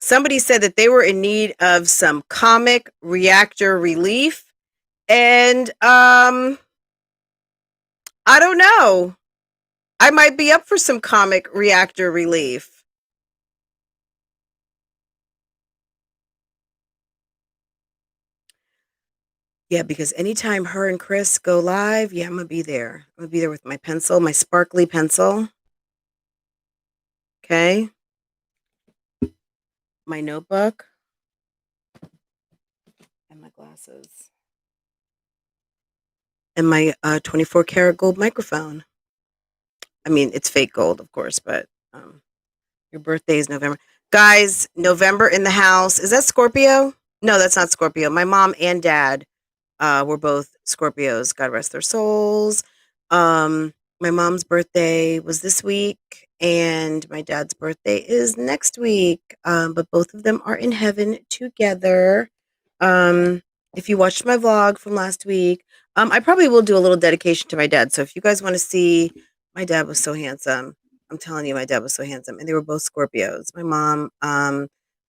somebody said that they were in need of some comic reactor relief. And I don't know. I might be up for some comic reactor relief. Yeah, because anytime her and Chris go live, yeah, I'm gonna be there. I'm gonna be there with my pencil, my sparkly pencil. Okay. My notebook and my glasses. And my 24 karat gold microphone. I mean, it's fake gold, of course, but your birthday is November. Guys, November in the house. Is that Scorpio? No, that's not Scorpio. My mom and dad were both Scorpios. God rest their souls. My mom's birthday was this week, and my dad's birthday is next week. But both of them are in heaven together. If you watched my vlog from last week, I probably will do a little dedication to my dad. So if you guys want to see, my dad was so handsome. I'm telling you, my dad was so handsome, and they were both Scorpios. My mom,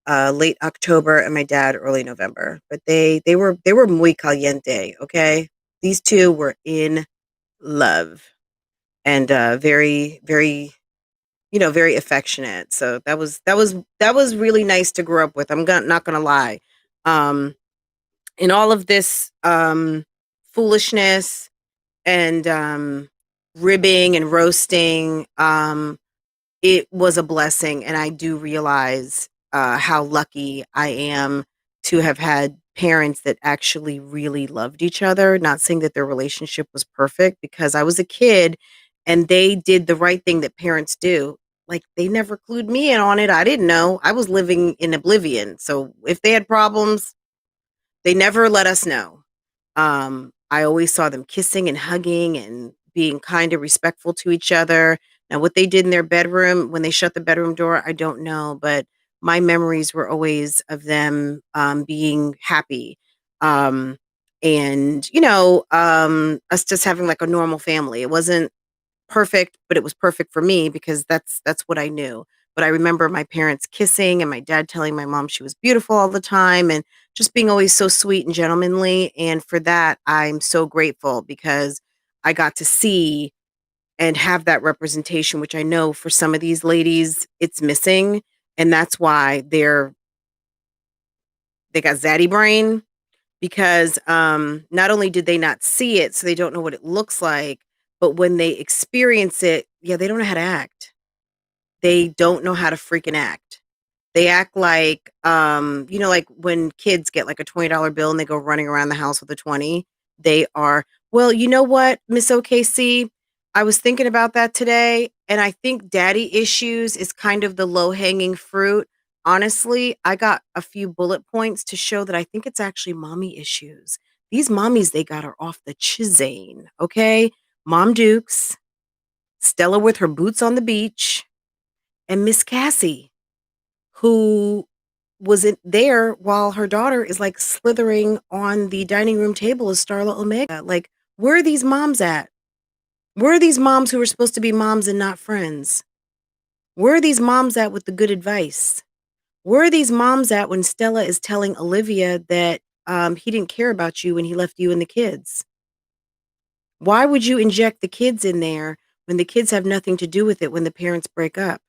late October, and my dad early November. But they were muy caliente. Okay, these two were in love and very very very affectionate. So that was really nice to grow up with. Not gonna lie. Um, in all of this foolishness and ribbing and roasting, it was a blessing, and I do realize how lucky I am to have had parents that actually really loved each other. Not saying that their relationship was perfect, because I was a kid and they did the right thing that parents do. Like, they never clued me in on it. I didn't know. I was living in oblivion. So if they had problems, they never let us know. I always saw them kissing and hugging and being kind and respectful to each other. Now, what they did in their bedroom when they shut the bedroom door, I don't know, but my memories were always of them being happy. Um, and, us just having like a normal family. It wasn't perfect, but it was perfect for me because that's what I knew. But I remember my parents kissing and my dad telling my mom she was beautiful all the time, and just being always so sweet and gentlemanly. And for that, I'm so grateful because I got to see and have that representation, which I know for some of these ladies it's missing. And that's why they got zaddy brain, because not only did they not see it, so they don't know what it looks like, but when they experience it, yeah, they don't know how to act. They don't know how to freaking act. They act like, like when kids get like a $20 bill and they go running around the house with a 20. They are, well, you know what, Miss OKC? I was thinking about that today, and I think daddy issues is kind of the low hanging fruit. Honestly, I got a few bullet points to show that I think it's actually mommy issues. These mommies they got are off the chisane, okay? Mom Dukes, Stella with her boots on the beach, and Miss Cassie, who wasn't there while her daughter is like slithering on the dining room table as Starla Omega. Like, where are these moms at? Where are these moms who are supposed to be moms and not friends? Where are these moms at with the good advice? Where are these moms at when Stella is telling Olivia that he didn't care about you when he left you and the kids? Why would you inject the kids in there when the kids have nothing to do with it when the parents break up?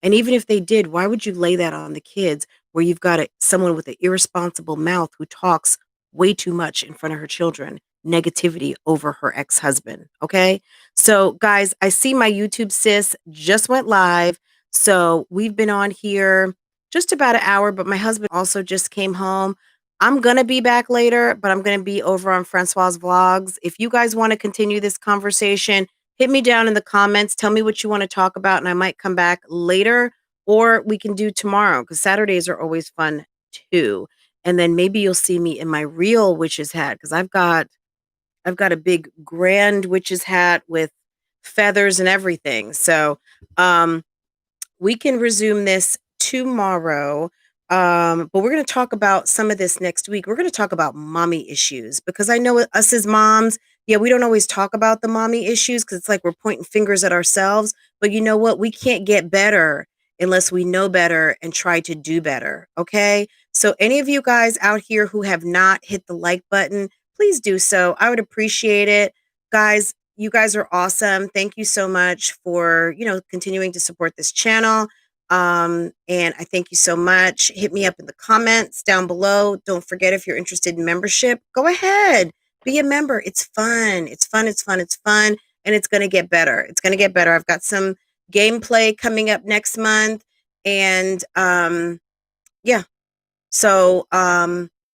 And even if they did, why would you lay that on the kids where you've got someone with an irresponsible mouth who talks way too much in front of her children? Negativity over her ex husband. Okay. So, guys, I see my YouTube sis just went live. So we've been on here just about an hour, but my husband also just came home. I'm going to be back later, but I'm going to be over on Francoise Vlogs. If you guys want to continue this conversation, hit me down in the comments. Tell me what you want to talk about, and I might come back later, or we can do tomorrow because Saturdays are always fun too. And then maybe you'll see me in my real witch's hat because I've got a big grand witch's hat with feathers and everything. So, we can resume this tomorrow. But we're going to talk about some of this next week. We're going to talk about mommy issues because I know us as moms, yeah, we don't always talk about the mommy issues because it's like we're pointing fingers at ourselves. But you know what? We can't get better unless we know better and try to do better. Okay. So, any of you guys out here who have not hit the like button, please do so. I would appreciate it. Guys, you guys are awesome. Thank you so much for, continuing to support this channel. And I thank you so much. Hit me up in the comments down below. Don't forget, if you're interested in membership, go ahead, be a member. It's fun. It's fun. It's fun. It's fun. And it's going to get better. It's going to get better. I've got some gameplay coming up next month. And yeah, so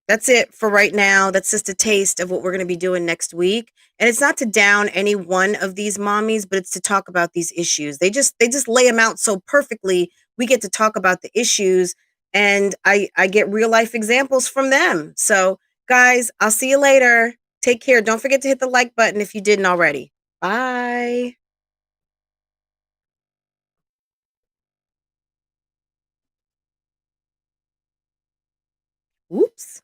that's it for right now. That's just a taste of what we're going to be doing next week. And it's not to down any one of these mommies, but it's to talk about these issues. They just lay them out so perfectly. We get to talk about the issues, and I get real life examples from them. So guys, I'll see you later. Take care. Don't forget to hit the like button if you didn't already. Bye. Oops.